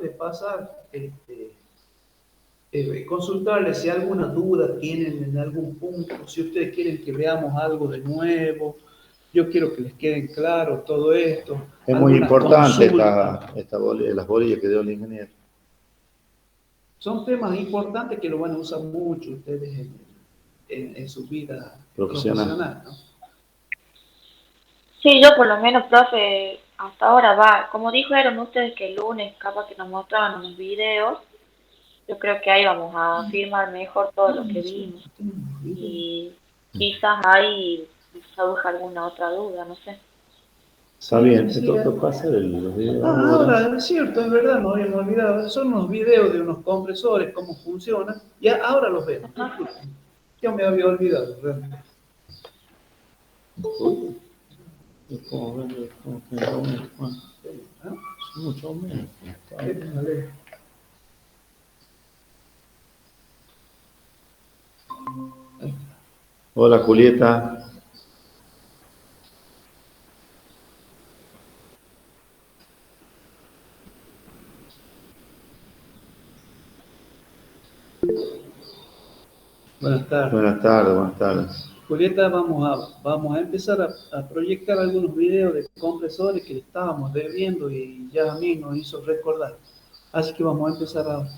de pasar, consultarles si alguna duda tienen en algún punto, si ustedes quieren que veamos algo de nuevo. Yo quiero que les quede claro todo esto. Es muy Algunas importante consultas. las bolillas que dio el ingeniero. Son temas importantes que lo van a usar mucho ustedes en su vida Profesional. profesional, ¿no? Sí, yo por lo menos, profe, hasta ahora va, como dijeron ustedes que el lunes capaz que nos mostraban unos videos, yo creo que ahí vamos a afirmar mejor todo lo que vimos y quizás ahí surja alguna otra duda, no sé. Está Sí, bien, sí, sí. entonces pasa los videos Ahora, es cierto, es verdad, no habíamos olvidado. Son unos videos de unos compresores, cómo funcionan. Ya ahora los vemos. Ajá. Disculpen. Yo me había olvidado, realmente. ¿Ah? Mucho menos. Vale. Hola, Julieta. Buenas tardes. Buenas tardes, buenas tardes. Julieta, vamos a empezar a proyectar algunos videos de compresores que le estábamos debiendo y ya a mí nos hizo recordar. Así que vamos a empezar ahora.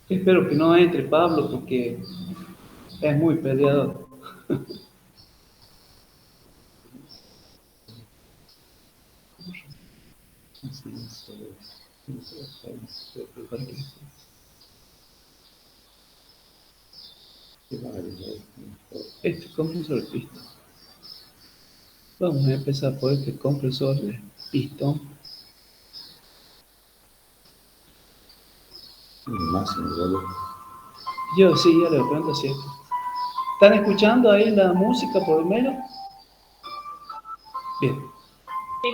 Espero que no entre Pablo porque es muy peleador. Este compresor de pistón. Vamos a empezar por este compresor de pistón. Yo sí, ya le pregunto si esto. ¿Están escuchando ahí la música por lo menos? Bien. Sí.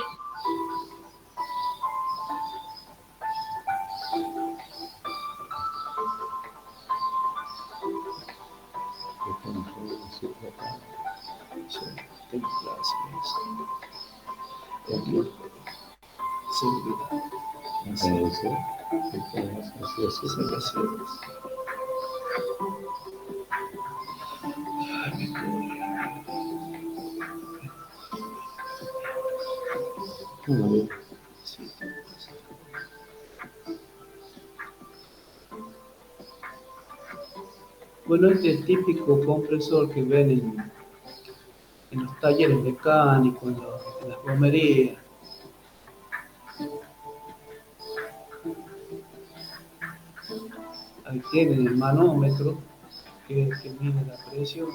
Bueno, este es el típico compresor que ven en los talleres mecánicos, en las plomerías. Ahí tienen el manómetro que mide la presión.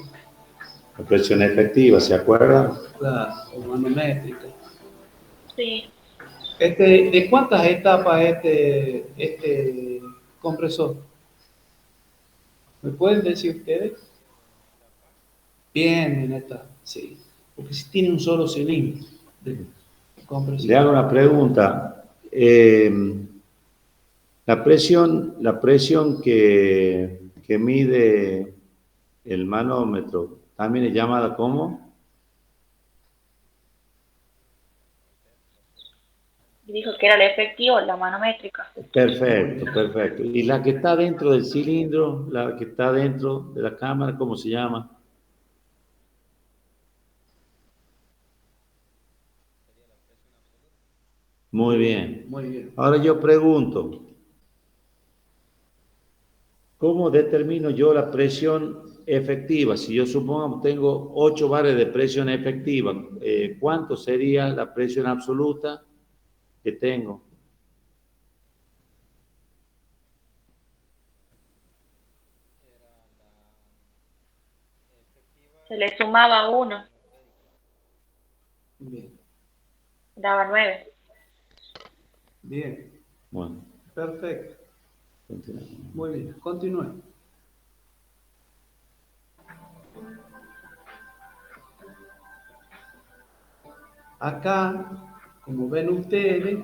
La presión efectiva, ¿se acuerdan? Claro, o manométrica. Sí. ¿De cuántas etapas este compresor? ¿Me pueden decir ustedes? Bien, en esta, sí. Porque si tiene un solo cilindro de compresión. Le hago una pregunta. La presión que mide el manómetro, ¿también es llamada como? Dijo que era el efectivo, la manométrica. Perfecto, perfecto. ¿Y la que está dentro del cilindro, la que está dentro de la cámara, cómo se llama? Muy bien. Muy bien. Ahora yo pregunto, ¿cómo determino yo la presión efectiva? Si yo supongo que tengo 8 bares de presión efectiva, ¿cuánto sería la presión absoluta que tengo? Se le sumaba 1, Bien. daba 9. Bien. Bueno, Perfecto. continuamos. Muy bien. Continúen. Acá, como ven ustedes,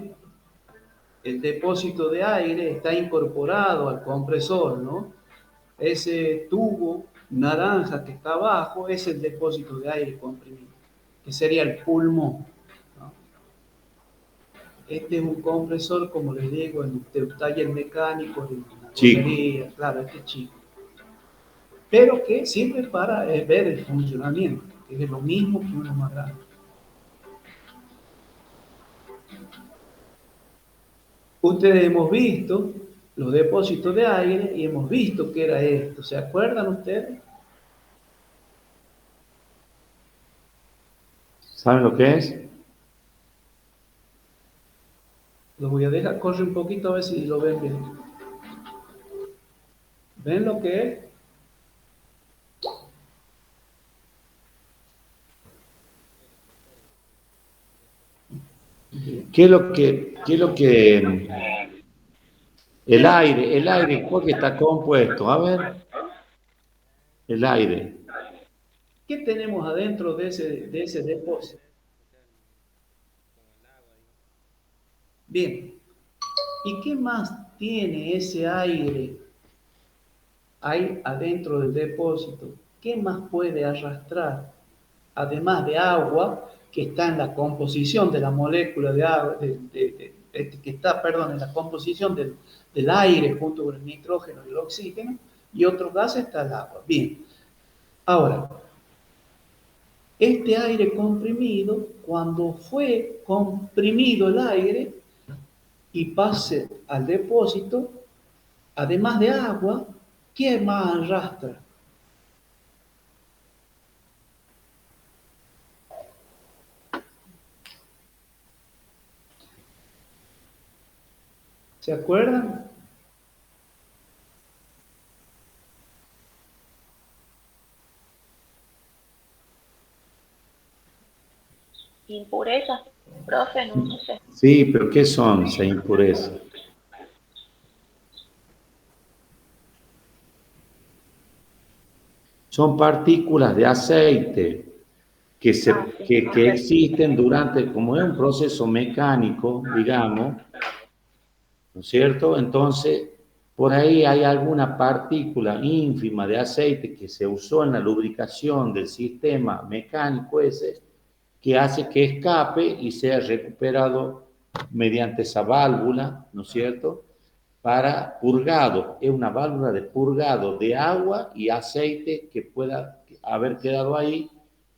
el depósito de aire está incorporado al compresor, ¿no? Ese tubo naranja que está abajo es el depósito de aire comprimido, que sería el pulmón, ¿no? este es un compresor, como les digo, en un taller mecánico, de una Chico. bolería, claro, este es chico. Pero que sirve para ver el funcionamiento, que es lo mismo que uno más grande. Ustedes hemos visto los depósitos de aire y hemos visto que era esto. ¿Se acuerdan ustedes? ¿Saben lo que es? Lo voy a dejar correr un poquito a ver si lo ven bien. ¿Ven lo que es? ¿Qué es lo que el aire, ¿por qué está compuesto? A ver, el aire. ¿Qué tenemos adentro de ese depósito? Bien. ¿Y qué más tiene ese aire ahí adentro del depósito? ¿Qué más puede arrastrar? Además de agua, que está en la composición de la molécula de agua, que está, perdón, en la composición del aire junto con el nitrógeno y el oxígeno, y otros gases está el agua. Bien. Ahora, este aire comprimido, cuando fue comprimido el aire y pase al depósito, además de agua, ¿qué más arrastra? ¿Se acuerdan? Impurezas, profe, no sé. Sí, pero ¿qué son esas impurezas? Son partículas de aceite que existen durante, como es un proceso mecánico, digamos, ¿no es cierto? Entonces, por ahí hay alguna partícula ínfima de aceite que se usó en la lubricación del sistema mecánico ese, que hace que escape y sea recuperado mediante esa válvula, ¿no es cierto? Para purgado, es una válvula de purgado de agua y aceite que pueda haber quedado ahí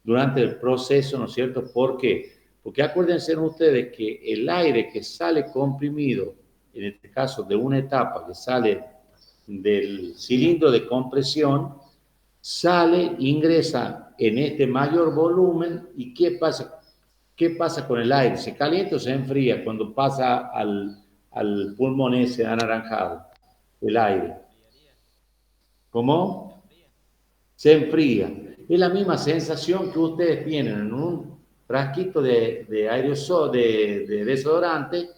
durante el proceso, ¿no es cierto? ¿Por qué? Porque acuérdense ustedes que el aire que sale comprimido, en este caso de una etapa que sale del cilindro de compresión, sale, ingresa en este mayor volumen y ¿qué pasa? ¿Qué pasa con el aire? ¿Se calienta o se enfría cuando pasa al pulmón ese anaranjado? El aire. ¿Cómo? Se enfría. Es la misma sensación que ustedes tienen en un frasquito de aerosol, de desodorante.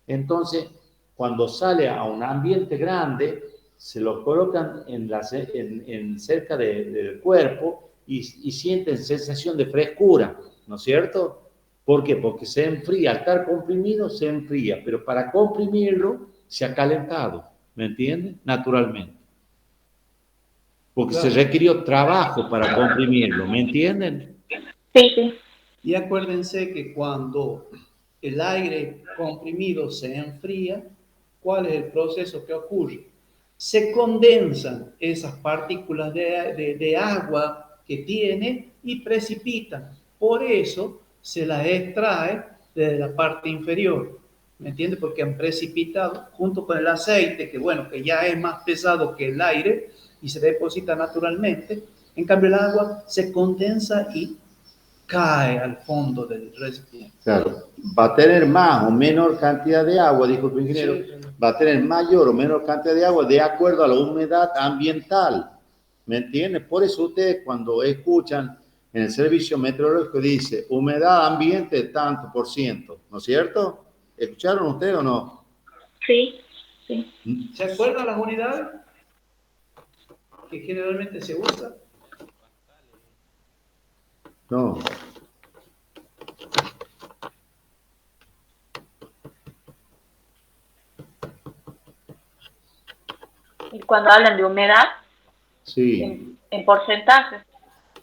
Entonces, cuando sale a un ambiente grande, se lo colocan en cerca del cuerpo y sienten sensación de frescura, ¿no es cierto? ¿Por qué? Porque se enfría, al estar comprimido se enfría, pero para comprimirlo se ha calentado, ¿me entienden? Naturalmente. Porque se requirió trabajo para comprimirlo, ¿me entienden? Sí, sí. Y acuérdense que cuando el aire comprimido se enfría, ¿cuál es el proceso que ocurre? Se condensan esas partículas de agua que tiene y precipitan. Por eso se las extrae desde la parte inferior. ¿Me entiende? Porque han precipitado junto con el aceite, que bueno, que ya es más pesado que el aire y se deposita naturalmente. En cambio, el agua se condensa y cae al fondo del recipiente. Claro, va a tener más o menor cantidad de agua, dijo tu ingeniero, sí, va a tener mayor o menor cantidad de agua de acuerdo a la humedad ambiental, ¿me entiendes? Por eso ustedes cuando escuchan en el servicio meteorológico dice humedad ambiente tanto por ciento, ¿no es cierto? ¿Escucharon ustedes o no? Sí, sí. ¿Se acuerdan las unidades que generalmente se usan? No. Y cuando hablan de humedad, sí. En porcentaje.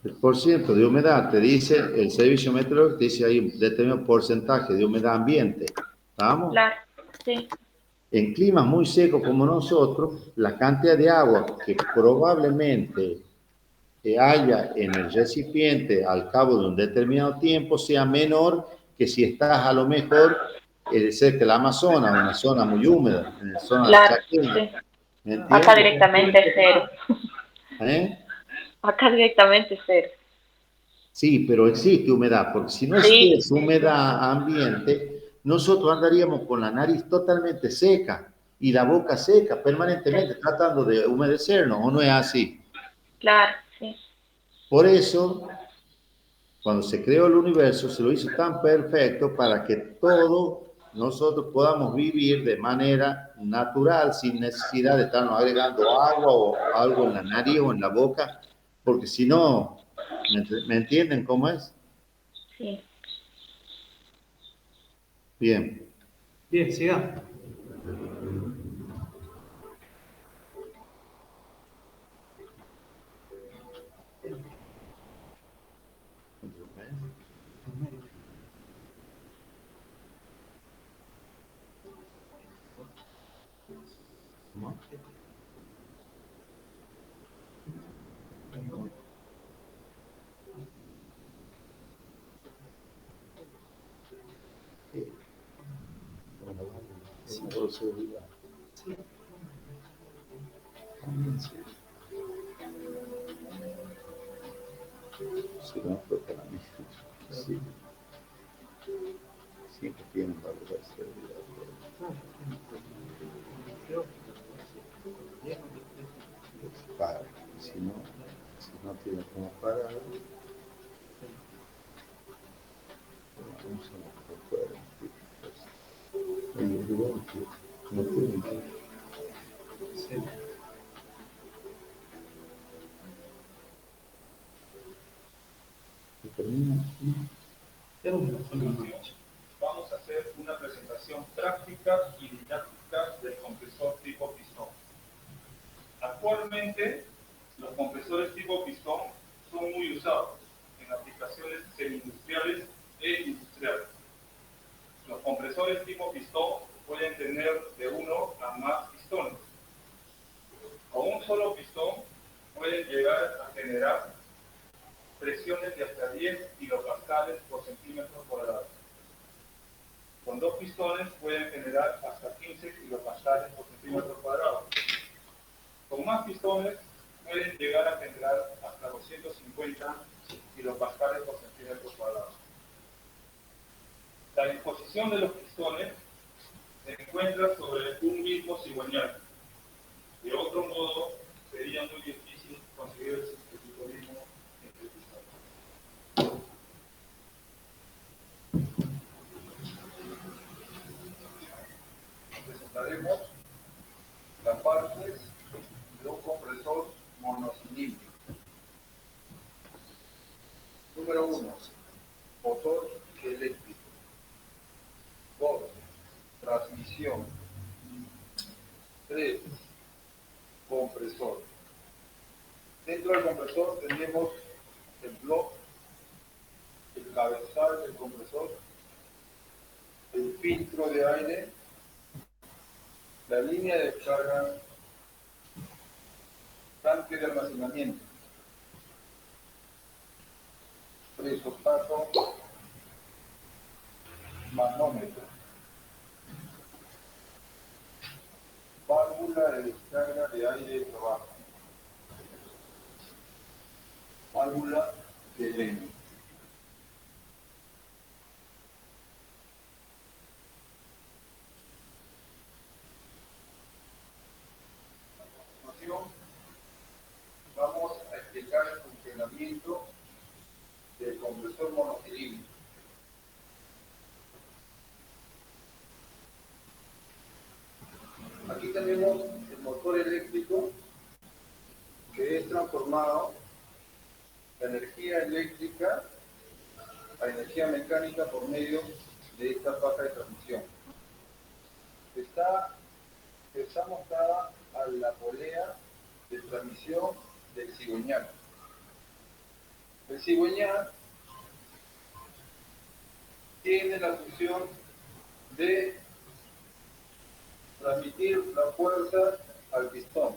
El porciento de humedad te dice, el servicio meteorológico te dice ahí determinado porcentaje de humedad ambiente. ¿Vamos? Claro, sí, En climas muy secos como nosotros, la cantidad de agua que probablemente haya en el recipiente al cabo de un determinado tiempo sea menor que si estás a lo mejor cerca del Amazonas, una zona muy húmeda, en la zona claro, chaqueña. sí. ¿Me Acá entiendes? directamente es cero. ¿Eh? Acá directamente es cero. Sí, pero existe humedad, porque si no Sí, existiese humedad ambiente, nosotros andaríamos con la nariz totalmente seca y la boca seca permanentemente sí, tratando de humedecernos, ¿o no es así? claro, sí, Por eso, cuando se creó el universo, se lo hizo tan perfecto para que todos nosotros podamos vivir de manera natural, sin necesidad de estarnos agregando agua o algo en la nariz o en la boca, porque si no, ¿me entienden cómo es? sí. Bien. Bien, sigamos. Si no fue para mí. Sí, siempre tienen valor de seguridad. Para, si no tiene como parar, vamos a lo fuera. Individual que no tiene que termina. Vamos a hacer una presentación práctica y didáctica del compresor tipo pistón. Actualmente, los compresores tipo pistón son muy usados en aplicaciones semi-industriales e industriales. Los compresores tipo pistón pueden tener de uno a más pistones. Con un solo pistón pueden llegar a generar presiones de hasta 10 kilopascales por centímetro cuadrado. Con dos pistones pueden generar hasta 15 kilopascales por centímetro cuadrado. Con más pistones pueden llegar a generar hasta 250 kilopascales por centímetro cuadrado. La disposición de los pistones se encuentra sobre un mismo cigüeñal. De otro modo, sería muy difícil conseguir el sincronismo entre pistones. Presentaremos las partes de un compresor monocilíndrico. Número 1, motor eléctrico. 2, transmisión. 3, compresor. Dentro del compresor tenemos el block, el cabezal del compresor, el filtro de aire, la línea de descarga, tanque de almacenamiento, presostato, manómetro, válvula de descarga de aire de trabajo, válvula de dreno. A continuación, vamos a explicar el funcionamiento del compresor monocilíndrico. Aquí tenemos el motor eléctrico que es transformado la energía eléctrica a energía mecánica por medio de esta paja de transmisión. Está montada a la polea de transmisión del cigüeñal. El cigüeñal tiene la función de transmitir la fuerza al pistón.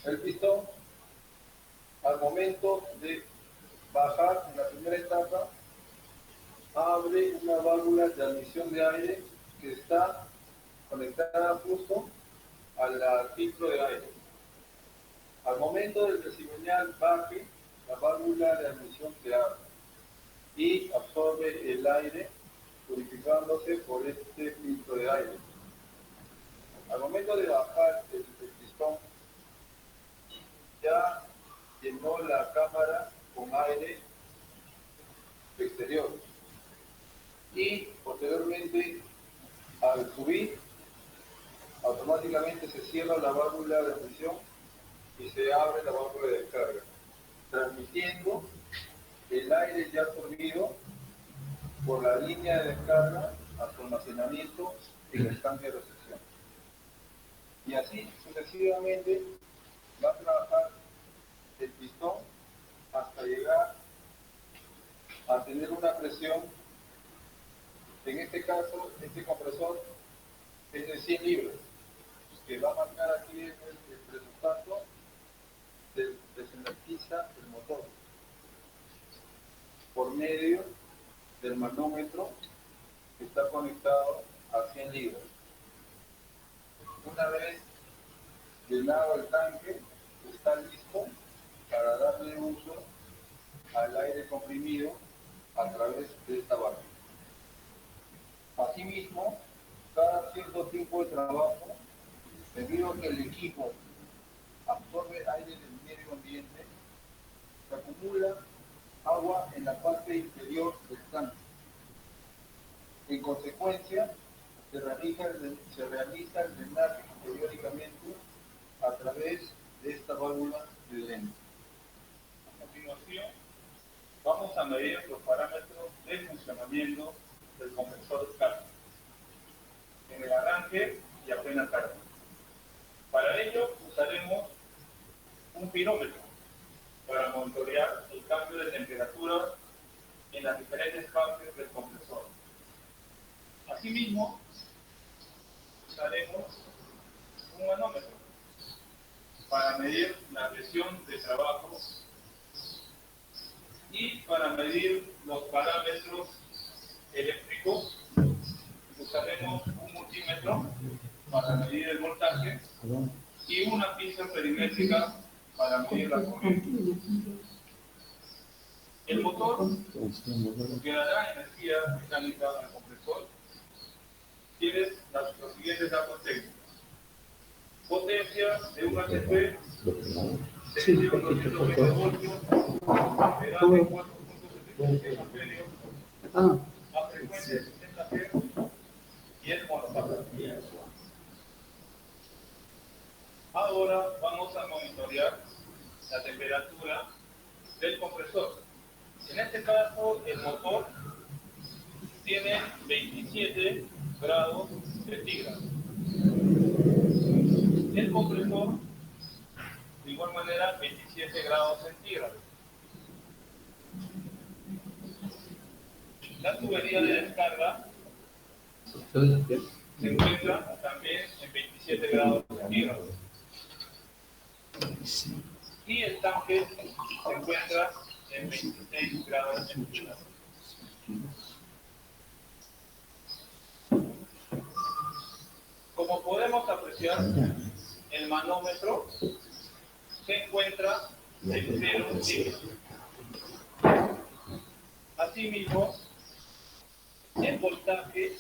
El pistón, al momento de bajar en la primera etapa, abre una válvula de admisión de aire que está conectada justo al filtro de aire. Al momento del que el cigüeñal baje, la válvula de admisión se abre y absorbe el aire, purificándose por este filtro de aire. Al momento de bajar el pistón, ya llenó la cámara con aire exterior y posteriormente, al subir, automáticamente se cierra la válvula de admisión y se abre la válvula de descarga, transmitiendo el aire ya absorbido por la línea de descarga a su almacenamiento en el tanque de recepción. Y así sucesivamente va a trabajar el pistón hasta llegar a tener una presión. En este caso, este compresor es de 100 libras, que va a marcar aquí el resultado del desenergiza el motor por medio del manómetro que está conectado a 100 libras. Una vez llenado el tanque, está listo para darle uso al aire comprimido a través de esta válvula. Asimismo, cada cierto tiempo de trabajo, debido a que el equipo absorbe aire del medio ambiente, se acumula agua en la parte inferior del tanque. En consecuencia, se realiza el drenaje periódicamente a través de esta válvula de drenaje. A continuación, vamos a medir los parámetros de funcionamiento del compresor de carga en el arranque y a plena carga. Para ello usaremos un pirómetro para monitorear el cambio de temperatura en las diferentes partes del compresor. Asimismo, usaremos un manómetro para medir la presión de trabajo y para medir los parámetros eléctricos usaremos un multímetro para medir el voltaje y una pinza perimétrica para medir la corriente. El motor que dará energía mecánica al compresor tiene los siguientes datos técnicos: potencia de 1 HP, tensión 220 voltios, pedal de 4.76 amperios, a frecuencia de 60 Hz y el monofacial. Ahora vamos a monitorear la temperatura del compresor. En este caso, el motor tiene 27 grados centígrados. El compresor, de igual manera, 27 grados centígrados. La tubería de descarga se encuentra también en 27 grados centígrados. Y el tanque se encuentra en 26 grados centígrados. Como podemos apreciar, el manómetro se encuentra en 0 libras. Asimismo, el voltaje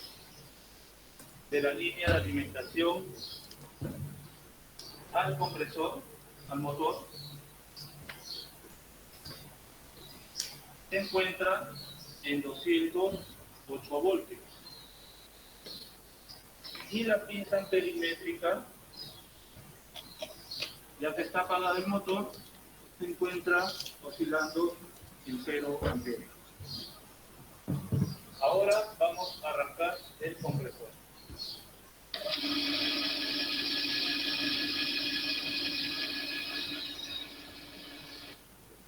de la línea de alimentación al compresor, al motor, se encuentra en 208 voltios. Y la pinza perimétrica, ya que está apagado el motor, se encuentra oscilando en 0 amperios. Ahora vamos a arrancar el compresor.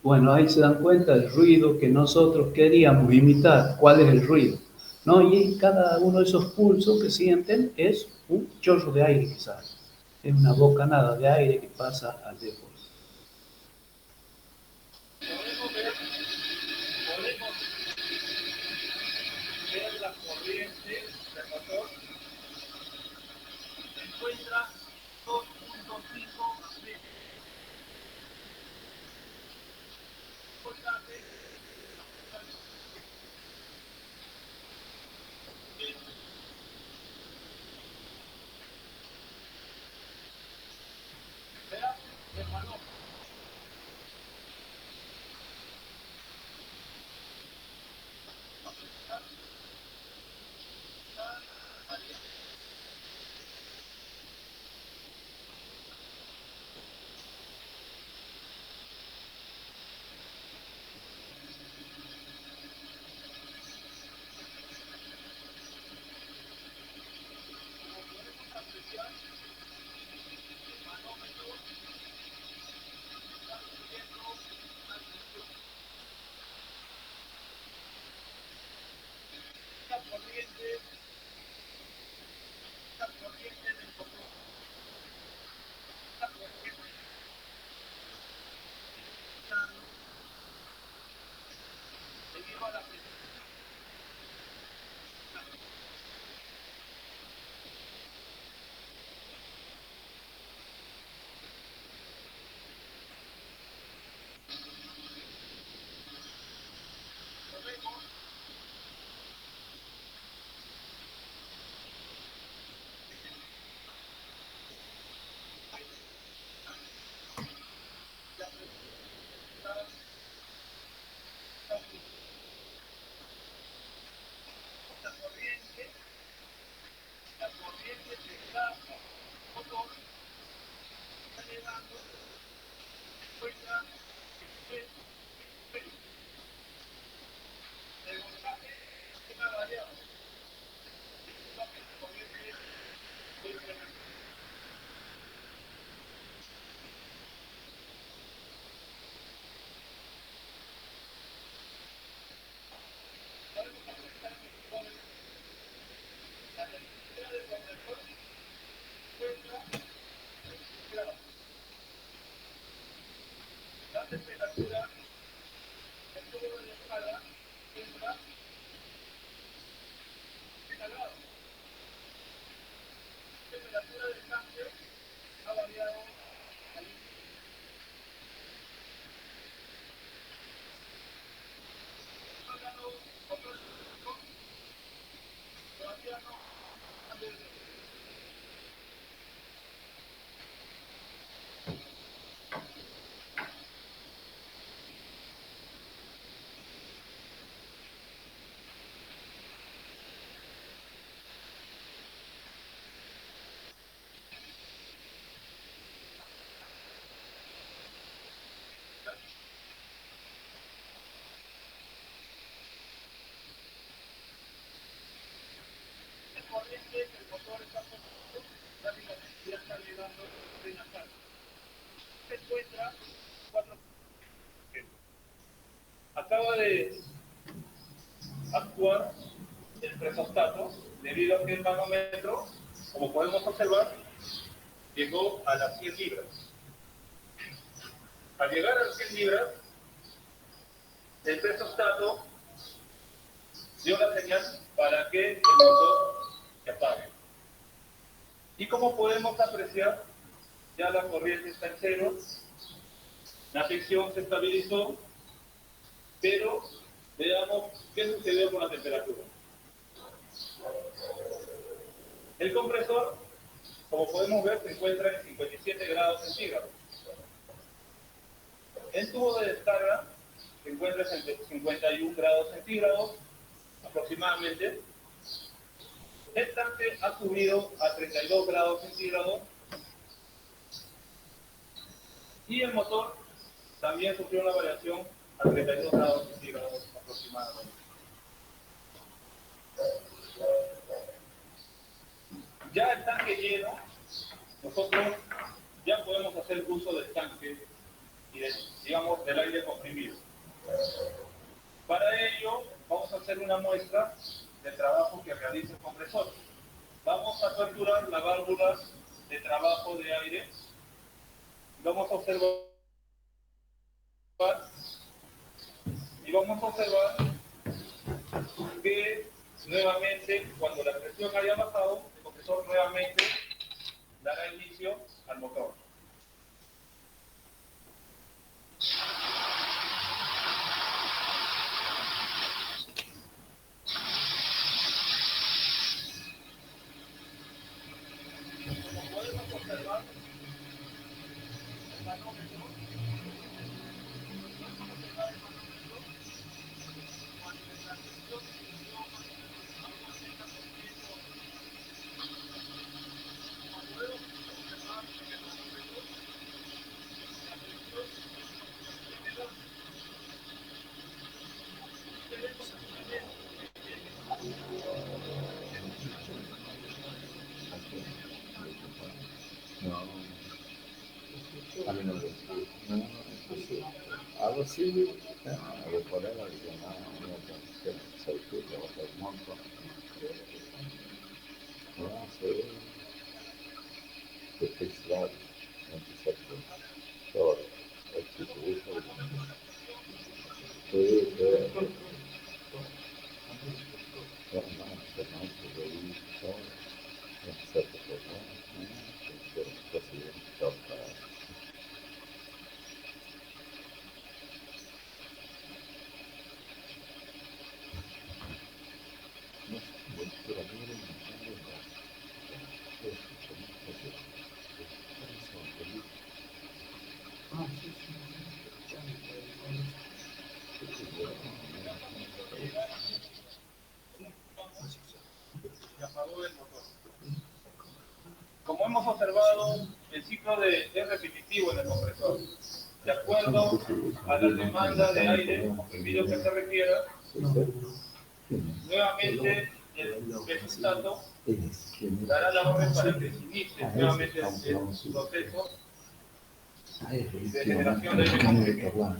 Bueno, ahí se dan cuenta del ruido que nosotros queríamos imitar. ¿Cuál es el ruido? ¿no? Y cada uno de esos pulsos que sienten es un chorro de aire que sale. Es una bocanada de aire que pasa al dedo. Ver la corriente del motor, se encuentra 2.5 amperes. Importante veamos el manómetro. Acaba de actuar el presostato debido a que el manómetro, como podemos observar, llegó a las 100 libras. Al llegar a las 100 libras, el presostato dio la señal para que el motor se apague. Y como podemos apreciar, ya la corriente está en cero, la fricción se estabilizó, pero veamos qué sucedió con la temperatura. El compresor, como podemos ver, se encuentra en 57 grados centígrados. El tubo de descarga se encuentra en 51 grados centígrados aproximadamente. El tanque ha subido a 32 grados centígrados y el motor también sufrió una variación a 32 grados centígrados aproximadamente. Ya el tanque lleno, nosotros ya podemos hacer uso del tanque y digamos del aire comprimido. Para ello vamos a hacer una muestra del trabajo que realiza el compresor. Vamos a aperturar la válvula de trabajo de aire. Vamos a observar que nuevamente, cuando la presión haya bajado, el compresor nuevamente dará inicio al motor. Como podemos observar, el manómetro, cuando la presión disminuyó más o menos a un 80%, como podemos observar en el manómetro, la presión disminuye. Tenemos también No, a mí no me gusta. No, entonces, algo así, algo por ahí, algo más, no, ¿sabes qué? Trabajar un montón. No, sí, después claro, empezar con todo, el tipo de eso, sí, no, por ahí, todo, empezar por todo, entonces, todo para y apagó el motor. Como hemos observado, el ciclo es repetitivo en el compresor. De acuerdo a la demanda de aire comprimido que se requiera, nuevamente el resultado dará la orden para que se inicie nuevamente el proceso de generación de aire comprimido.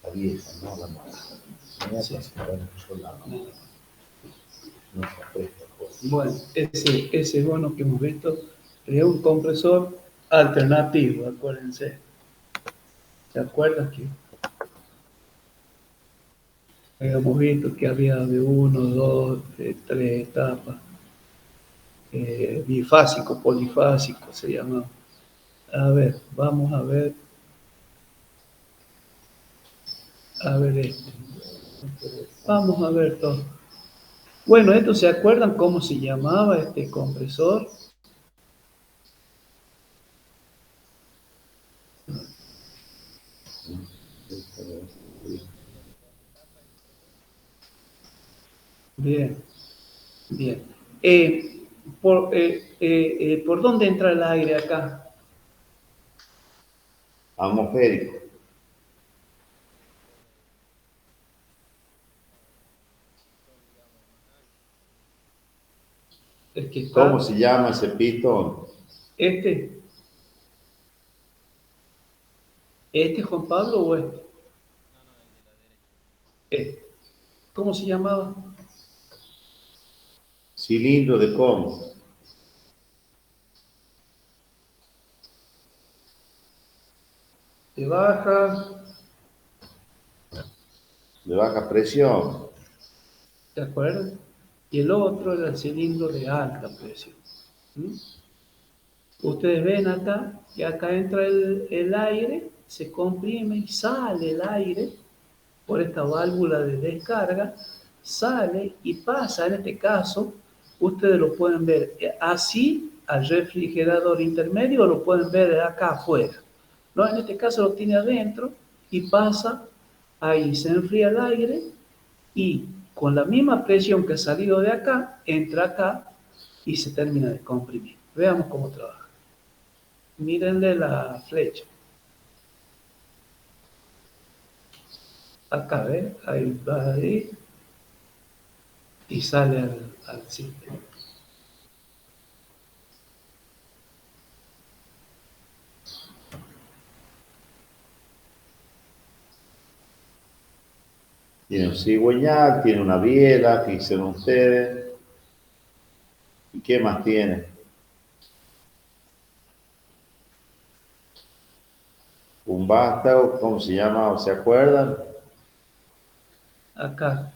la vieja, no la nueva. No se aprecia. Bueno, ese bono que hemos visto es un compresor alternativo, acuérdense. ¿Se acuerdan que habíamos visto que había de 1, 2, 3 etapas? Bifásico, polifásico se llama. A ver, vamos a ver. A ver este. Vamos a ver todo. Bueno, ¿estos se acuerdan cómo se llamaba este compresor? Bien, bien. ¿Por dónde entra el aire acá? Atmosférico. El que está, ¿Cómo se llama ese pistón? ¿Este Juan Pablo o este? Este. ¿Cómo se llamaba? Cilindro de cómo. De baja, De baja presión. ¿de acuerdo? Y el otro era el cilindro de alta presión. ¿Mm? Ustedes ven acá, que acá entra el aire, se comprime y sale el aire por esta válvula de descarga, sale y pasa, en este caso, ustedes lo pueden ver así al refrigerador intermedio o lo pueden ver acá afuera. ¿No? En este caso lo tiene adentro y pasa, ahí se enfría el aire y con la misma presión que ha salido de acá, entra acá y se termina de comprimir. Veamos cómo trabaja. Mírenle la flecha. Acá, ¿ves? Ahí va ahí y sale al sistema. Tiene un cigüeñal, tiene una biela, fíjense ustedes. ¿Y qué más tiene? Un vástago, ¿cómo se llama? ¿Se acuerdan? Acá.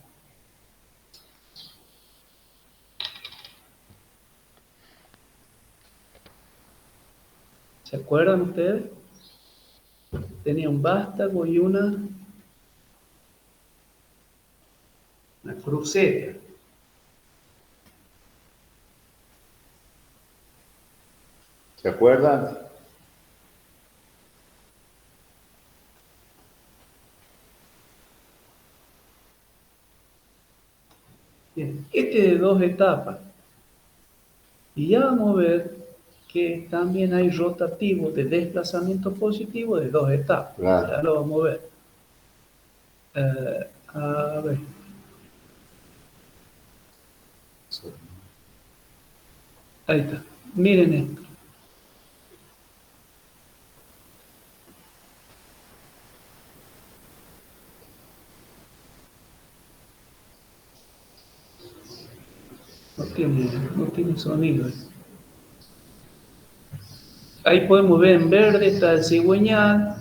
¿Se acuerdan ustedes? Tenía un vástago y una cruceta. ¿Se acuerdan? Bien, este es de 2 etapas. Y ya vamos a ver que también hay rotativos de desplazamiento positivo de 2 etapas. Claro. Ya lo vamos a ver. A ver. Ahí está. Miren esto. No tiene sonido. Ahí podemos ver en verde está el cigüeñal.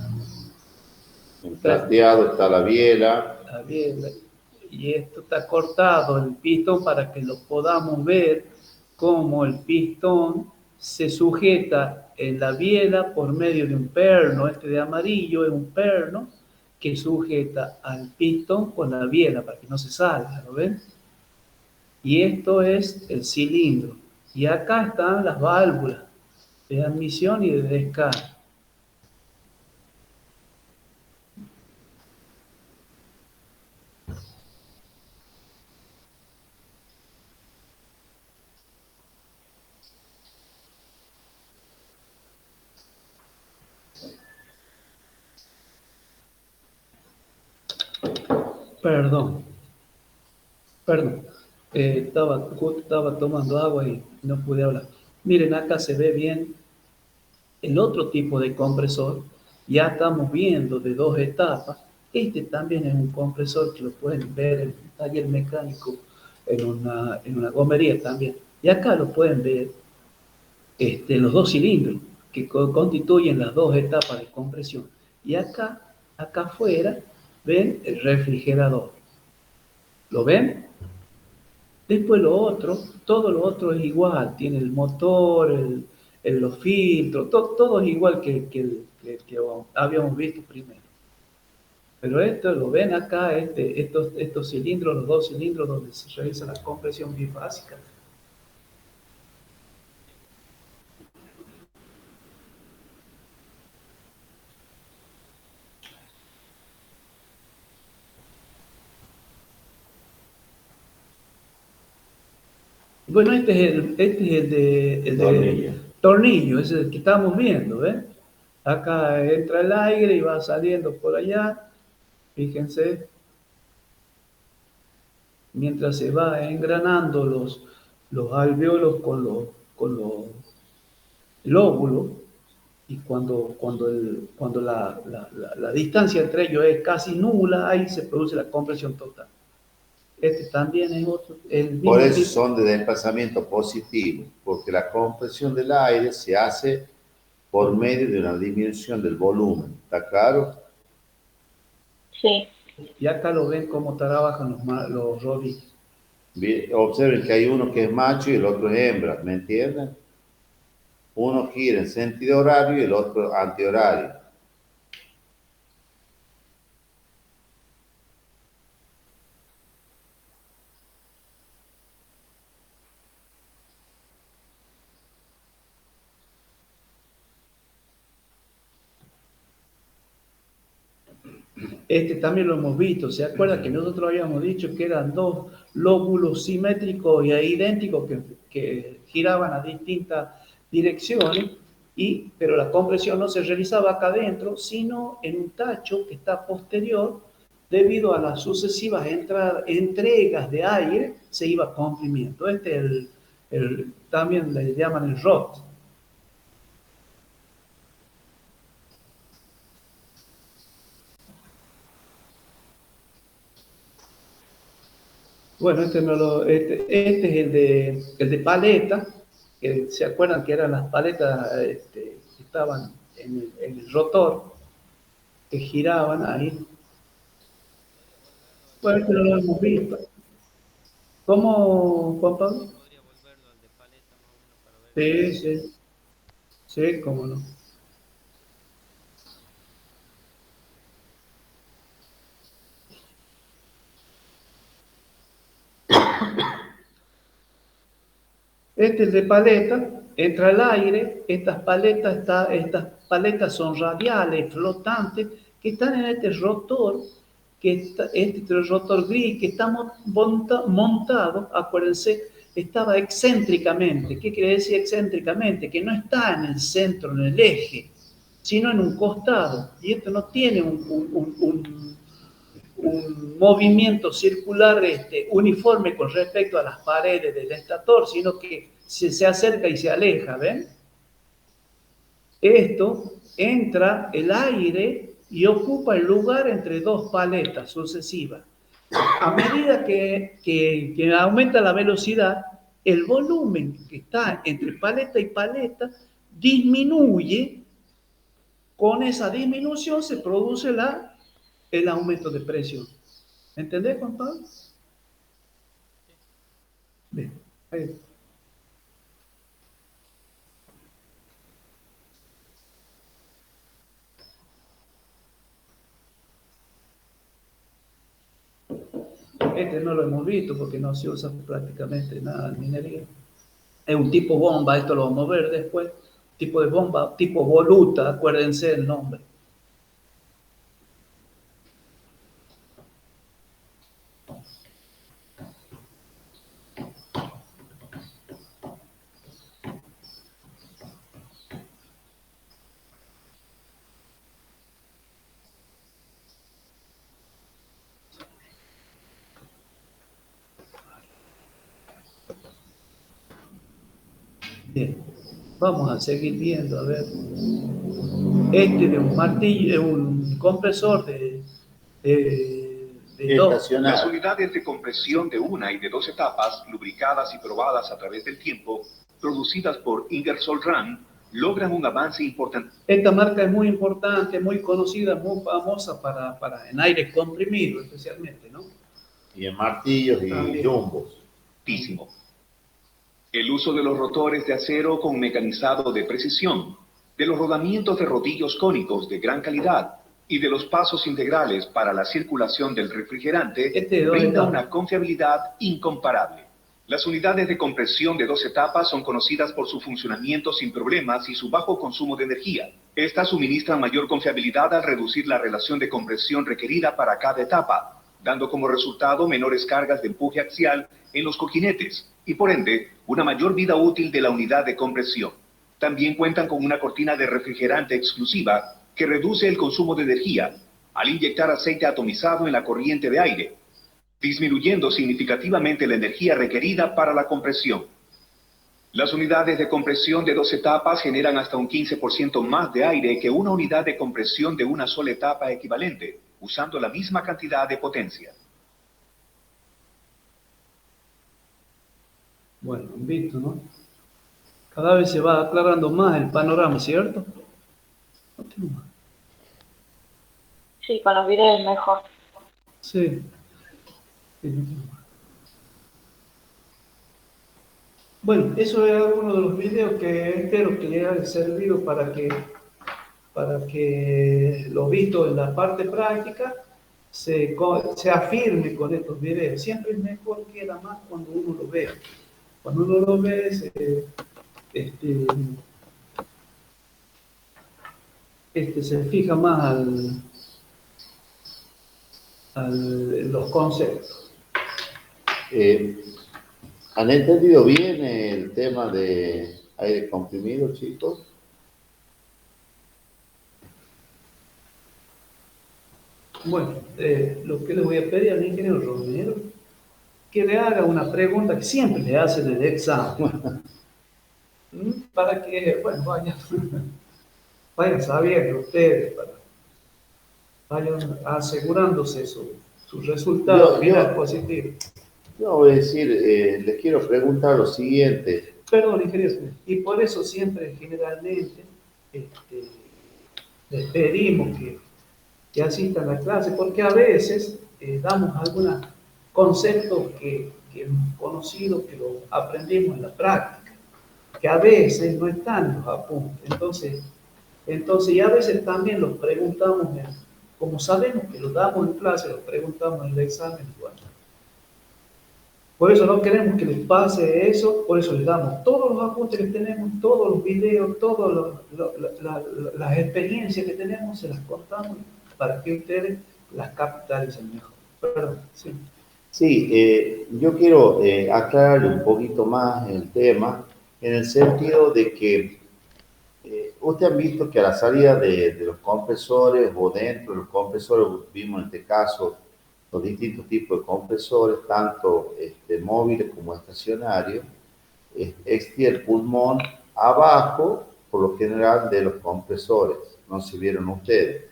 En plateado está la biela. La biela. Y esto está cortado el pistón para que lo podamos ver cómo el pistón se sujeta en la biela por medio de un perno. Este de amarillo es un perno que sujeta al pistón con la biela para que no se salga, ¿lo ven? Y esto es el cilindro. Y acá están las válvulas de admisión y de descarga. Perdón. Estaba tomando agua y no pude hablar. Miren, acá se ve bien el otro tipo de compresor. Ya estamos viendo de 2 etapas. Este también es un compresor que lo pueden ver en un taller mecánico, en una gomería también. Y acá lo pueden ver los 2 cilindros que constituyen las 2 etapas de compresión. Y acá afuera, ven el refrigerador. ¿Lo ven? Después todo lo otro es igual, tiene el motor, los filtros, todo es igual que habíamos visto primero. Pero esto lo ven acá, estos cilindros, los 2 cilindros donde se realiza la compresión bifásica. Bueno, este es el de tornillo, ese es el que estamos viendo, ¿ven? Acá entra el aire y va saliendo por allá, fíjense, mientras se va engranando los alvéolos con los lóbulos, y cuando la distancia entre ellos es casi nula, ahí se produce la compresión total. Este también es otro, el mismo Por eso tipo. son de desplazamiento positivo, porque la compresión del aire se hace por medio de una disminución del volumen. ¿Está claro? Sí. Y acá lo ven cómo trabajan los rodillos. Observen que hay uno que es macho y el otro es hembra, ¿me entienden? Uno gira en sentido horario y el otro antihorario. Este también lo hemos visto. ¿Se acuerda que nosotros habíamos dicho que eran 2 lóbulos simétricos e idénticos que giraban a distintas direcciones? Pero la compresión no se realizaba acá adentro, sino en un tacho que está posterior, debido a las sucesivas entregas de aire, se iba comprimiendo. También le llaman el ROT. Bueno, este es el de paleta, que se acuerdan que eran las paletas que estaban en el rotor, que giraban ahí. Bueno, este no lo hemos visto. ¿Cómo, Juan Pablo? Sí, sí, sí, cómo no. Este es de paleta, entra el aire, estas paletas son radiales, flotantes, que están en este rotor, este rotor gris que está montado, acuérdense, estaba excéntricamente. ¿Qué quiere decir excéntricamente? Que no está en el centro, en el eje, sino en un costado. Y esto no tiene un movimiento circular uniforme con respecto a las paredes del estator, sino que se acerca y se aleja, ¿ven? Esto entra el aire y ocupa el lugar entre dos paletas sucesivas. A medida que aumenta la velocidad, el volumen que está entre paleta y paleta disminuye. Con esa disminución se produce el aumento de presión. ¿Entendés, Juan Pablo? Bien, ahí. Este no lo hemos visto porque no se usa prácticamente nada en minería. Es un tipo bomba, esto lo vamos a ver después. Tipo de bomba, tipo voluta, acuérdense el nombre. Bien, vamos a seguir viendo, a ver. Este de un martillo, de un compresor de dos. Las unidades de compresión de una y de dos etapas, lubricadas y probadas a través del tiempo, producidas por Ingersoll Rand, logran un avance importante. Esta marca es muy importante, muy conocida, muy famosa en aire comprimido especialmente, ¿no? Y en martillos y también. jumbos. El uso de los rotores de acero con mecanizado de precisión, de los rodamientos de rodillos cónicos de gran calidad y de los pasos integrales para la circulación del refrigerante brinda una confiabilidad incomparable. Las unidades de compresión de dos etapas son conocidas por su funcionamiento sin problemas y su bajo consumo de energía. Estas suministran mayor confiabilidad al reducir la relación de compresión requerida para cada etapa, dando como resultado menores cargas de empuje axial en los cojinetes y, por ende, una mayor vida útil de la unidad de compresión. También cuentan con una cortina de refrigerante exclusiva que reduce el consumo de energía al inyectar aceite atomizado en la corriente de aire, disminuyendo significativamente la energía requerida para la compresión. Las unidades de compresión de dos etapas generan hasta un 15% más de aire que una unidad de compresión de una sola etapa equivalente, usando la misma cantidad de potencia. Bueno, visto, ¿no? Cada vez se va aclarando más el panorama, ¿cierto? Sí, con los videos es mejor. Sí. Bueno, eso es uno de los videos que espero que les haya servido para que lo visto en la parte práctica se afirme con estos videos. Siempre es mejor, queda más cuando uno lo ve. Cuando uno lo ve, se fija más los conceptos. ¿Han entendido bien el tema de aire comprimido, chicos? Bueno, lo que le voy a pedir al ingeniero Romero, que le haga una pregunta que siempre le hacen en el examen, para que, bueno, vayan sabiendo ustedes, vayan asegurándose su resultado final positivo. No, es decir, les quiero preguntar lo siguiente. Perdón, ingeniero, y por eso siempre, generalmente, este, les pedimos que asistan a la clase, porque a veces damos algunos conceptos que hemos conocido, que lo aprendimos en la práctica, que a veces no están en los apuntes. Entonces, y a veces también los preguntamos, como sabemos que lo damos en clase, los preguntamos en el examen igual. Por eso no queremos que les pase eso, por eso les damos todos los apuntes que tenemos, todos los videos, todas las experiencias que tenemos, se las contamos para que ustedes las capitalicen mejor. Perdón, sí. Sí, yo quiero aclararle un poquito más el tema, en el sentido de que ustedes han visto que a la salida de los compresores o dentro de los compresores, vimos en este caso los distintos tipos de compresores, tanto móviles como estacionarios, existía el pulmón abajo, por lo general, de los compresores. No se vieron ustedes.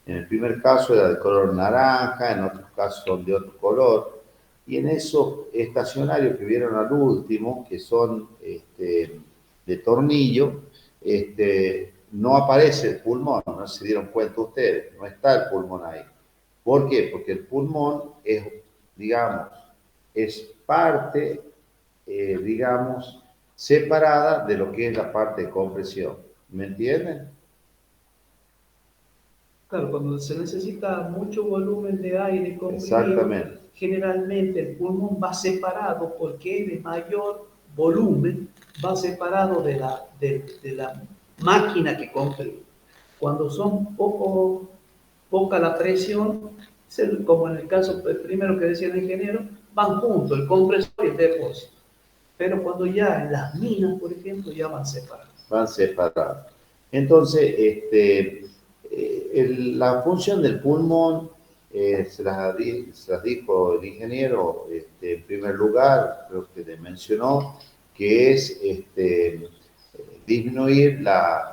En el primer caso era de color naranja, en otros casos son de otro color. Y en esos estacionarios que vieron al último, que son de tornillo, no aparece el pulmón, no se dieron cuenta ustedes, no está el pulmón ahí. ¿Por qué? Porque el pulmón es, digamos, es parte, digamos, separada de lo que es la parte de compresión. ¿Me entienden? Claro, cuando se necesita mucho volumen de aire comprimido, Exactamente. generalmente el pulmón va separado porque es de mayor volumen, va separado de la máquina que comprime. Cuando son poca la presión, como en el caso primero que decía el ingeniero, van juntos, el compresor y el depósito. Pero cuando ya en las minas, por ejemplo, ya van separados. Van separados. Entonces, la función del pulmón, se las dijo el ingeniero, en primer lugar, creo que le mencionó, que es disminuir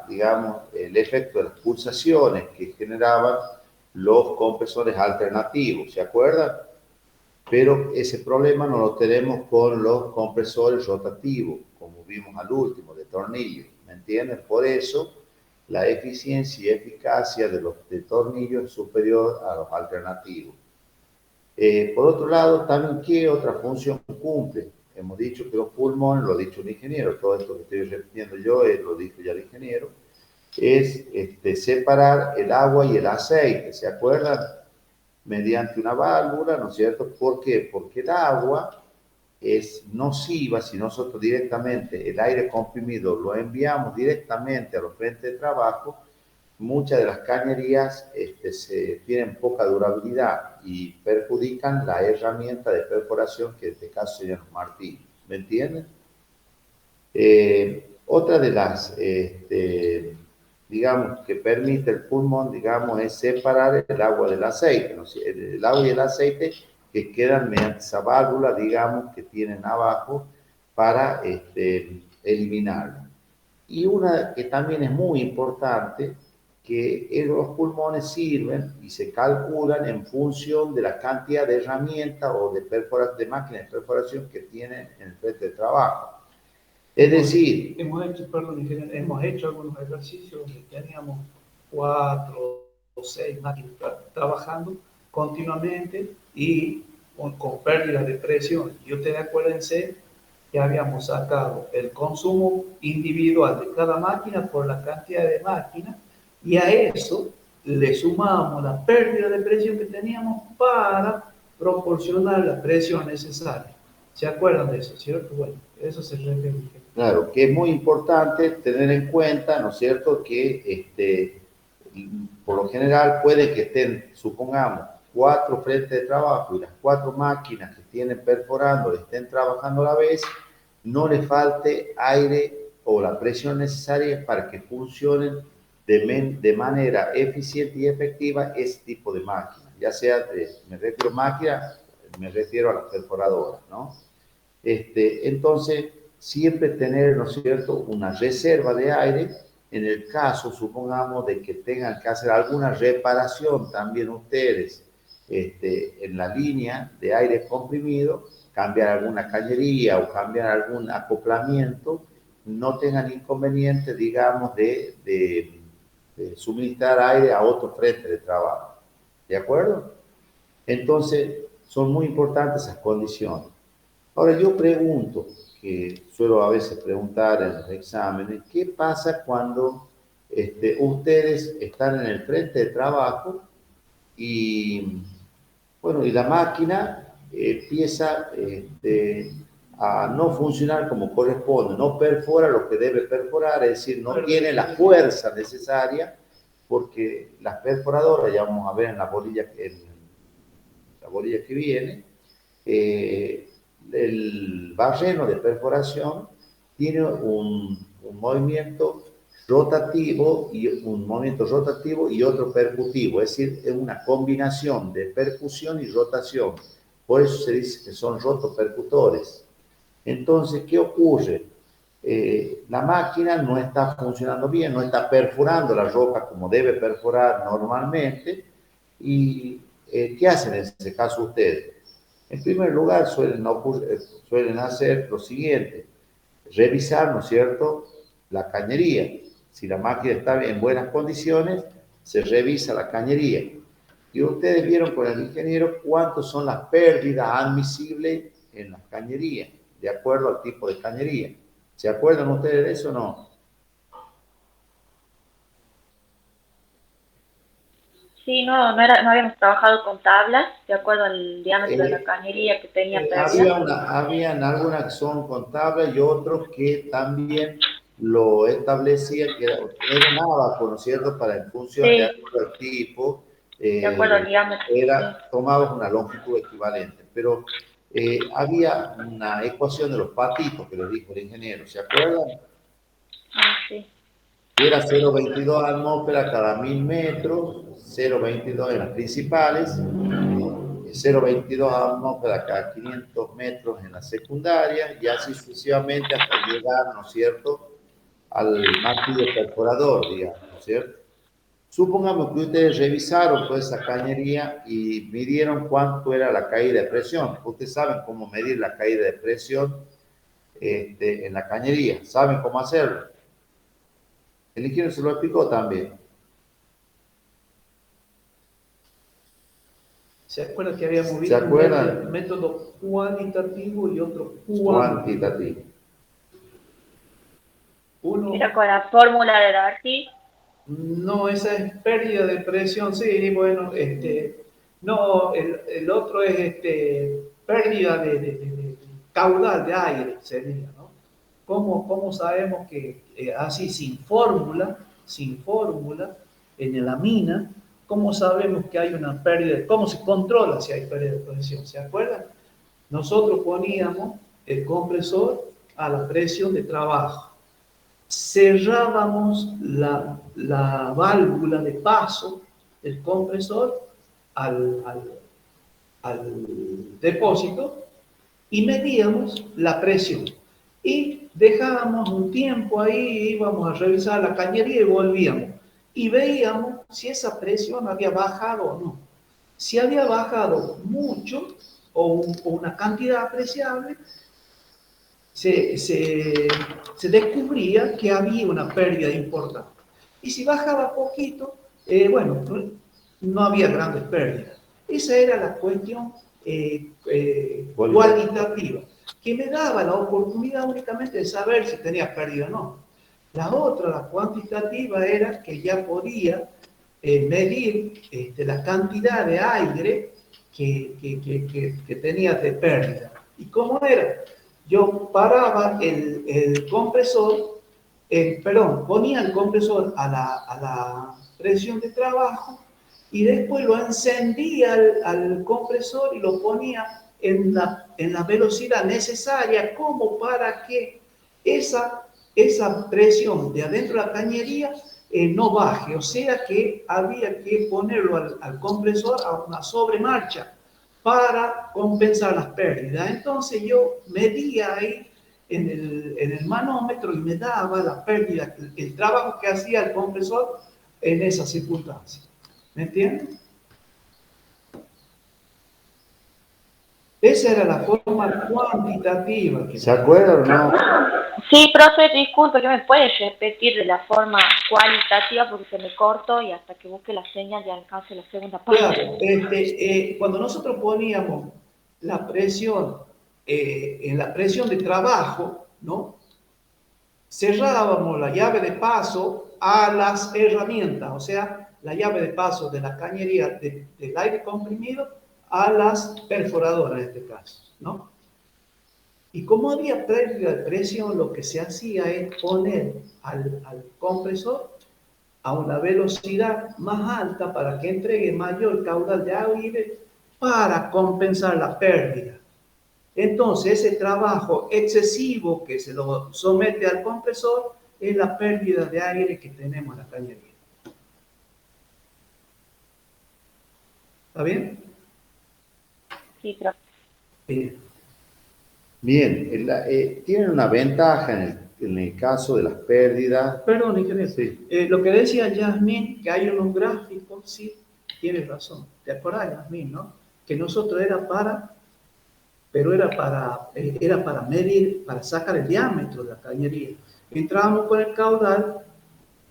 digamos, el efecto de las pulsaciones que generaban los compresores alternativos, ¿se acuerdan? Pero ese problema no lo tenemos con los compresores rotativos, como vimos al último, de tornillos, ¿me entienden? Por eso la eficiencia y eficacia de tornillos es superior a los alternativos. Por otro lado, también, ¿qué otra función cumple? Hemos dicho que los pulmones, lo ha dicho el ingeniero, todo esto que estoy repitiendo yo, lo dijo ya el ingeniero, es separar el agua y el aceite, ¿se acuerdan? Mediante una válvula, ¿no es cierto? ¿Por qué? Porque el agua es nociva si nosotros directamente el aire comprimido lo enviamos directamente a los frentes de trabajo. Muchas de las cañerías tienen poca durabilidad y perjudican la herramienta de perforación, que en este caso serían los martillos. ¿Me entienden? Otra de las, digamos, que permite el pulmón, digamos, es separar el agua del aceite, ¿no? El agua y el aceite que quedan mediante esa válvula, digamos, que tienen abajo para eliminarlo. Y una que también es muy importante, que los pulmones sirven y se calculan en función de la cantidad de herramientas o de máquinas de perforación que tienen en el frente de trabajo. Es decir, hemos hecho algunos ejercicios donde teníamos 4 o 6 máquinas trabajando continuamente y con pérdidas de presión. Y ustedes acuérdense que habíamos sacado el consumo individual de cada máquina por la cantidad de máquinas, y a eso le sumamos la pérdida de presión que teníamos para proporcionar la presión necesaria. ¿Se acuerdan de eso, cierto? Bueno, eso se refiere. Claro, que es muy importante tener en cuenta, ¿no es cierto?, que por lo general puede que estén, supongamos, 4 frentes de trabajo y las 4 máquinas que tienen perforando estén trabajando a la vez, no le falte aire o la presión necesaria para que funcionen de manera eficiente y efectiva ese tipo de máquinas. Ya sea, me refiero a máquinas, me refiero a las perforadoras, ¿no? Entonces, siempre tener, ¿no es cierto?, una reserva de aire en el caso, supongamos, de que tengan que hacer alguna reparación también ustedes en la línea de aire comprimido, cambiar alguna cañería o cambiar algún acoplamiento, no tengan inconveniente, digamos, de suministrar aire a otro frente de trabajo. ¿De acuerdo? Entonces, son muy importantes esas condiciones. Ahora, yo pregunto, que suelo a veces preguntar en los exámenes, ¿qué pasa cuando ustedes están en el frente de trabajo y, bueno, y la máquina empieza a no funcionar como corresponde, no perfora lo que debe perforar, es decir, no tiene la fuerza necesaria, porque las perforadoras, ya vamos a ver en la bolilla que viene, el barreno de perforación tiene un movimiento rotativo y otro percutivo, es decir, es una combinación de percusión y rotación. Por eso se dice que son rotopercutores. Entonces, ¿qué ocurre? La máquina no está funcionando bien, no está perforando la roca como debe perforar normalmente. ¿Y qué hacen en ese caso ustedes? En primer lugar, suelen hacer lo siguiente: revisar, ¿no es cierto?, la cañería. Si la máquina está en buenas condiciones, se revisa la cañería. Y ustedes vieron con el ingeniero cuántas son las pérdidas admisibles en las cañerías, de acuerdo al tipo de cañería. ¿Se acuerdan ustedes de eso o no? Sí, no habíamos trabajado con tablas, de acuerdo al diámetro de la cañería que tenía pérdida. Habían algunas que son con tabla y otros que también lo establecían, que era un abaco, ¿no es cierto?, para en función Sí, de acuerdo al tipo, de acuerdo al diámetro. Sí. tomabas una longitud equivalente. Pero había una ecuación de los patitos que les dijo el ingeniero, ¿se acuerdan? Ah, sí. Era 0,22 atmósfera cada 1000 metros, 0,22 en las principales, 0,22 atmósfera cada 500 metros en la secundaria, y así sucesivamente hasta llegar, ¿no es cierto?, al martillo perforador, digamos, ¿no es cierto? Supongamos que ustedes revisaron toda esa cañería y midieron cuánto era la caída de presión. Ustedes saben cómo medir la caída de presión en la cañería, saben cómo hacerlo. El ingeniero se lo explicó también. ¿Se acuerdan que habíamos visto un método cualitativo y otro cuantitativo? Era con la fórmula de Darcy. No, esa es pérdida de presión, sí, bueno, no, el otro es pérdida de caudal de aire, sería, ¿no? ¿Cómo sabemos que así sin fórmula, en la mina, cómo sabemos que hay una pérdida, cómo se controla si hay pérdida de presión? ¿Se acuerdan? Nosotros poníamos el compresor a la presión de trabajo, cerrábamos la válvula de paso del compresor al depósito y medíamos la presión. Y dejábamos un tiempo ahí, íbamos a revisar la cañería y volvíamos. Y veíamos si esa presión había bajado o no. Si había bajado mucho o una cantidad apreciable, se descubría que había una pérdida importante. Y si bajaba poquito, bueno, no había grandes pérdidas. Esa era la cuestión cualitativa, que me daba la oportunidad únicamente de saber si tenía pérdida o no. La otra, la cuantitativa, era que ya podía medir la cantidad de aire que tenía de pérdida. ¿Y cómo era? Yo paraba el compresor, ponía el compresor a la presión de trabajo y después lo encendía al compresor y lo ponía en la velocidad necesaria como para que esa presión de adentro de la cañería no baje. O sea que había que ponerlo al compresor a una sobremarcha para compensar las pérdidas. Entonces yo medía ahí en el manómetro y me daba la pérdida, el trabajo que hacía el compresor en esas circunstancias. ¿Me entienden? Esa era la forma cuantitativa. ¿Se acuerdan o no? Sí, profe, disculpe, que me puede repetir de la forma cualitativa porque se me cortó y hasta que busque la señal ya alcance la segunda parte. Claro, cuando nosotros poníamos la presión, en la presión de trabajo, ¿no? Cerrábamos la llave de paso a las herramientas, o sea, la llave de paso de la cañería del aire comprimido a las perforadoras en este caso, ¿no? Y como había pérdida de presión, lo que se hacía es poner al compresor a una velocidad más alta para que entregue mayor caudal de aire para compensar la pérdida. Entonces, ese trabajo excesivo que se lo somete al compresor es la pérdida de aire que tenemos en la cañería. ¿Está bien? Sí, profe. Bien, tienen una ventaja en el caso de las pérdidas. Perdón, ingeniero. Sí. Lo que decía Yasmín, que hay unos gráficos, sí, tienes razón. ¿Te acuerdas, Yasmín, no? Que nosotros era para medir, para sacar el diámetro de la cañería. Entrábamos con el caudal,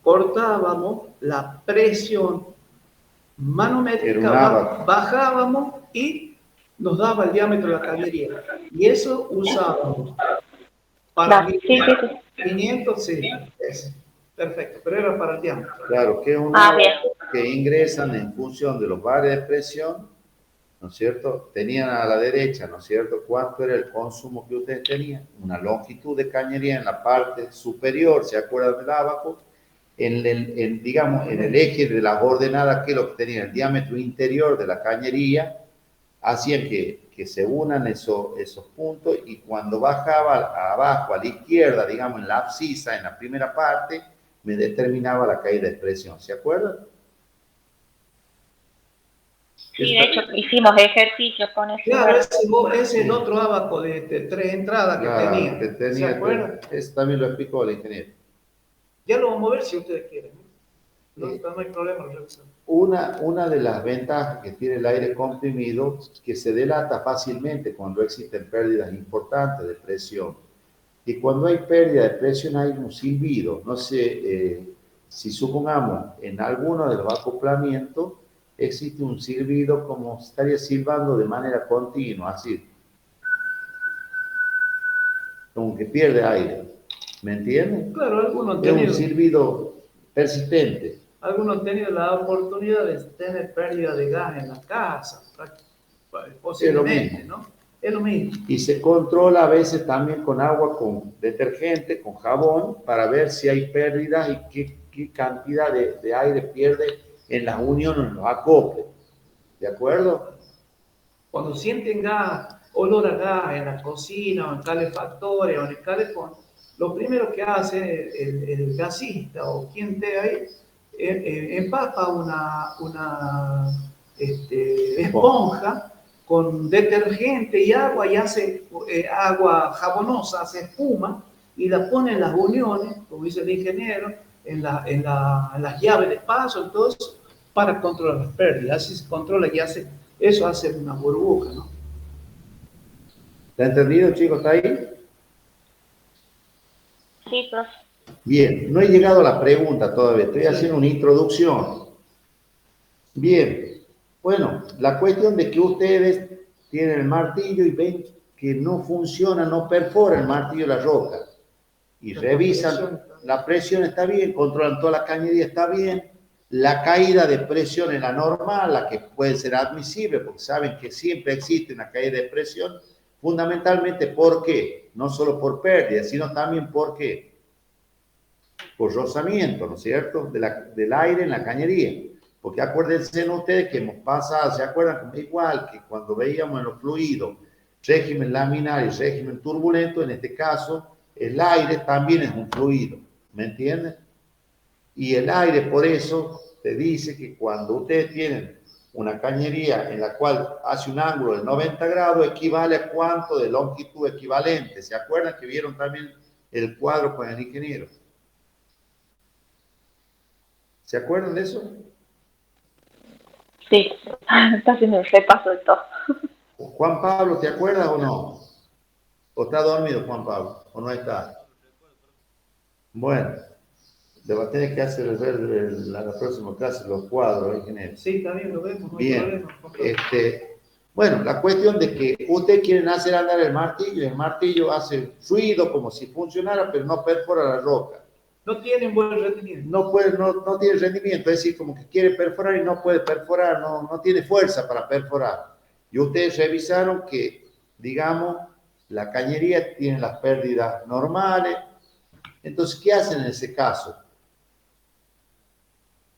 cortábamos la presión manométrica, bajábamos y nos daba el diámetro de la cañería. Y eso usábamos para 500, sí, perfecto, pero era para el diámetro. Claro, que es un que ingresan en función de los bares de presión, ¿no es cierto? Tenían a la derecha, ¿no es cierto?, cuánto era el consumo que ustedes tenían, una longitud de cañería en la parte superior, ¿se acuerdan del abajo? Digamos, en el eje de las ordenadas, que es lo que tenía el diámetro interior de la cañería, hacían que se unan esos puntos, y cuando bajaba abajo a la izquierda, digamos, en la abscisa, en la primera parte, me determinaba la caída de presión, ¿se acuerdan? Sí, de hecho, hicimos ejercicios con eso. Claro, ese es el otro abaco de 3 entradas que tenía. ¿Se acuerdan? Eso también lo explicó el ingeniero. Ya lo vamos a ver si ustedes quieren. No hay problema. Una de las ventajas que tiene el aire comprimido, que se delata fácilmente cuando existen pérdidas importantes de presión. Y cuando hay pérdida de presión hay un silbido. No sé, si supongamos en alguno de los acoplamientos existe un silbido, como estaría silbando de manera continua, así. Como que pierde aire. ¿Me entienden? Claro, algunos han tenido. Es un silbido persistente. Algunos han tenido la oportunidad de tener pérdida de gas en la casa, posiblemente, ¿no? Es lo mismo. Y se controla a veces también con agua, con detergente, con jabón, para ver si hay pérdidas y qué cantidad de aire pierde en las uniones, en los acoples. ¿De acuerdo? Cuando sienten gas, olor a gas en la cocina, o en calefactores, o en el calefón, lo primero que hace el gasista o quien esté ahí, empapa una esponja con detergente y agua, y hace agua jabonosa, hace espuma, y la pone en las uniones, como dice el ingeniero, en las llaves de paso, entonces, para controlar las pérdidas. Así se controla y eso hace una burbuja, ¿no? ¿Está entendido, chicos? ¿Está ahí? Sí, profe. Bien, no he llegado a la pregunta todavía, estoy haciendo una introducción. Bien, bueno, la cuestión de que ustedes tienen el martillo y ven que no funciona, no perfora el martillo la roca, y revisan, la presión está bien, controlan toda la cañería, está bien, la caída de presión es la normal, la que puede ser admisible, porque saben que siempre existe una caída de presión, fundamentalmente, ¿por qué? No solo por pérdida, sino también por qué, por rozamiento, ¿no es cierto?, del aire en la cañería. Porque acuérdense ustedes que hemos pasado, ¿se acuerdan? Igual que cuando veíamos en los fluidos régimen laminar y régimen turbulento, en este caso el aire también es un fluido, ¿me entienden? Y el aire, por eso, te dice que cuando ustedes tienen una cañería en la cual hace un ángulo de 90 grados, equivale a cuánto de longitud equivalente. ¿Se acuerdan que vieron también el cuadro con el ingeniero? ¿Se acuerdan de eso? Sí, está haciendo el repaso de todo. Juan Pablo, ¿te acuerdas o no? ¿O está dormido Juan Pablo? ¿O no está? Bueno, le va a tener que hacer ver la próxima clase los cuadros, ingeniero. Sí, también lo vemos, no hay Bien. problema. Bueno, la cuestión de que ustedes quieren hacer andar el martillo hace ruido como si funcionara, pero no perfora la roca. No tienen buen rendimiento. No tiene rendimiento, es decir, como que quiere perforar y no puede perforar, no tiene fuerza para perforar. Y ustedes revisaron que, digamos, la cañería tiene las pérdidas normales. Entonces, ¿qué hacen en ese caso?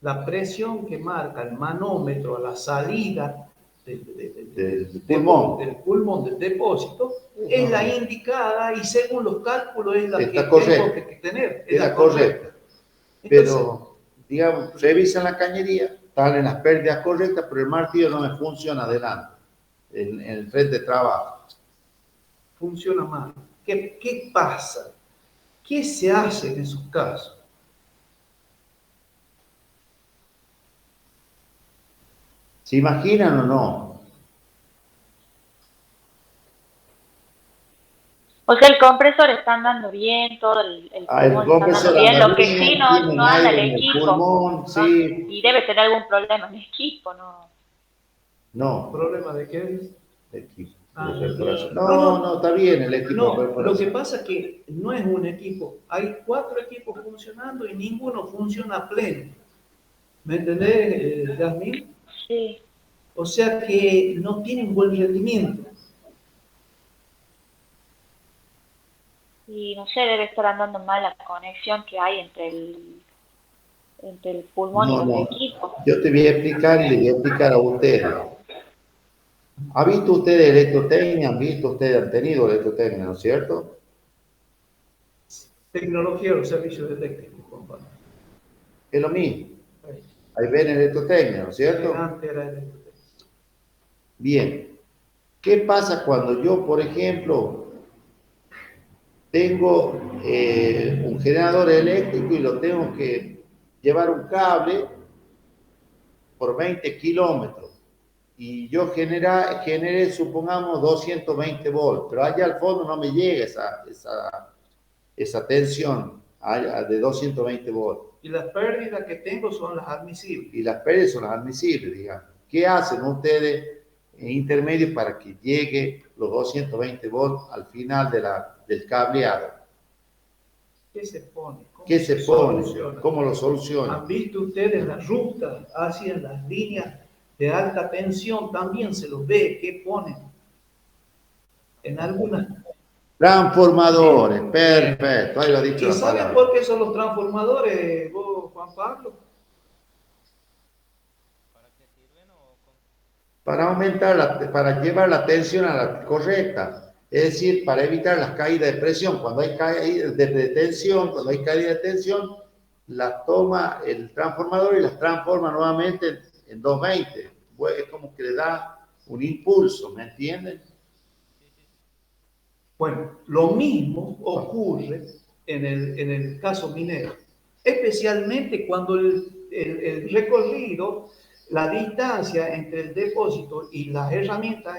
La presión que marca el manómetro a la salida Del pulmón del depósito es la indicada y según los cálculos es la Está que correcta. tengo que tener. Es la correcta. Pero, digamos, revisan la cañería, están en las pérdidas correctas, pero el martillo no me funciona adelante, en el frente de trabajo. Funciona mal. ¿Qué pasa? ¿Qué se hace en esos casos? ¿Se imaginan o no? O sea, el compresor está andando bien, todo el pulmón está andando bien, lo que sí no anda el equipo. Pulmón, sí. Y debe tener algún problema en el equipo, ¿no? No. ¿Problema de qué es? El equipo. No, está bien el equipo. No, lo que pasa es que no es un equipo. Hay 4 equipos funcionando y ninguno funciona a pleno. ¿Me entendés, Yasmín? Sí. O sea que no tienen buen rendimiento. Y no sé, debe estar andando mal la conexión que hay entre el pulmón y los equipos. Yo te voy a explicar y le voy a explicar a ustedes. ¿Ha visto ustedes electrotecnia? ¿Han tenido electrotecnia, ¿no es cierto? Tecnología o servicios de técnico, compadre. Es lo mismo. Ahí ven electrotecnia, ¿no es cierto? Antes era electrotecnia. Bien. ¿Qué pasa cuando yo, por ejemplo, tengo un generador eléctrico y lo tengo que llevar un cable por 20 kilómetros? Y yo generé, supongamos, 220 volts, pero allá al fondo no me llega esa tensión de 220 volts. Y las pérdidas que tengo son las admisibles. Y las pérdidas son las admisibles, digamos. ¿Qué hacen ustedes intermedios para que llegue los 220 volts al final del cableado? ¿Qué se pone? ¿Qué se pone? ¿Cómo lo solucionan? ¿Han visto ustedes las rutas hacia las líneas de alta tensión? También se los ve. ¿Qué ponen? En algunas. Transformadores, perfecto. Ahí lo ha dicho. ¿Y saben por qué son los transformadores, vos, Juan Pablo? Para aumentar, para llevar la tensión a la correcta. Es decir, para evitar las caídas de presión. Cuando hay caídas de tensión, las toma el transformador y las transforma nuevamente en 220. Es como que le da un impulso, ¿me entienden? Bueno, lo mismo ocurre en el caso minero, especialmente cuando el recorrido, la distancia entre el depósito y las herramientas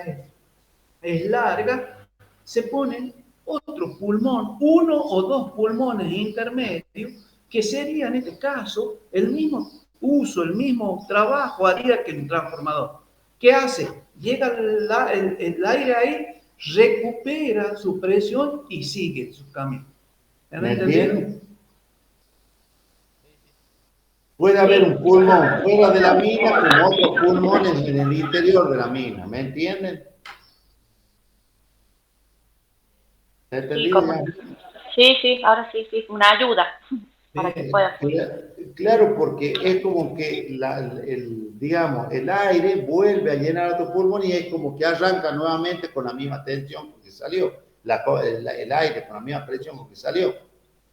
es larga, se ponen otro pulmón, 1 o 2 pulmones intermedios, que sería en este caso el mismo uso, el mismo trabajo haría que el transformador. ¿Qué hace? Llega el aire ahí, recupera su presión y sigue su camino. ¿Me entienden? Puede haber un pulmón fuera de la mina como otros pulmones en el interior de la mina, ¿me entienden? Sí, ahora sí, una ayuda para que pueda fluir. Claro, porque es como que digamos, el aire vuelve a llenar a tu pulmón y es como que arranca nuevamente con la misma tensión porque salió, el aire con la misma presión porque salió,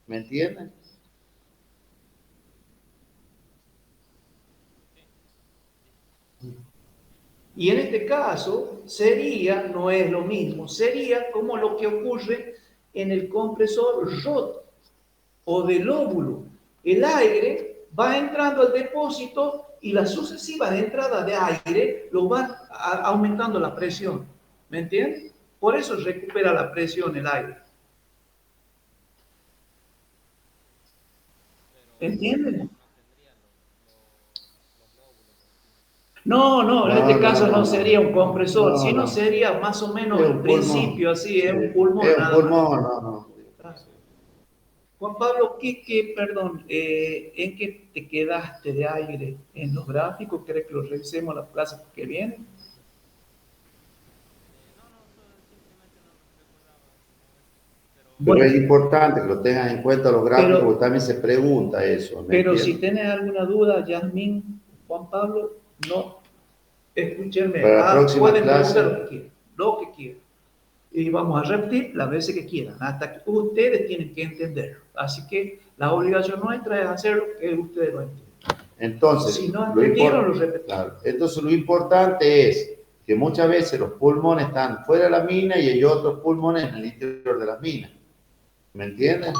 ¿me entienden? Y en este caso no es lo mismo, sería como lo que ocurre en el compresor ROT o del óvulo. El aire va entrando al depósito y las sucesivas entradas de aire lo van aumentando la presión. ¿Me entiendes? Por eso recupera la presión el aire. ¿Entienden? No, en este caso no sería un compresor, sino sería más o menos el principio, así, es un pulmón. Es un pulmón, no. Juan Pablo, perdón, ¿en qué te quedaste de aire? ¿En los gráficos? ¿Crees que los revisemos la clase que viene? Pero es importante que lo tengas en cuenta los gráficos, porque también se pregunta eso. Pero si tienes alguna duda, Yasmín, Juan Pablo, no, escúchenme, pueden preguntar lo que quieran. Y vamos a repetir las veces que quieran, hasta que ustedes tienen que entenderlo. Así que la obligación nuestra es hacer lo que ustedes lo entiendan. Entonces, si no entendieron, lo repetimos. Claro. Entonces, lo importante es que muchas veces los pulmones están fuera de la mina y hay otros pulmones en el interior de las minas. ¿Me entienden?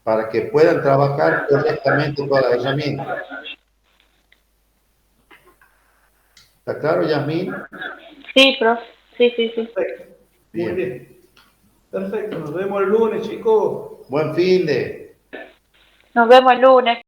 Para que puedan trabajar correctamente todas las herramientas. ¿Está claro, Yasmín? Sí, profe. Sí. Perfecto. Muy bien. Perfecto. Nos vemos el lunes, chicos. Buen fin de. Nos vemos el lunes.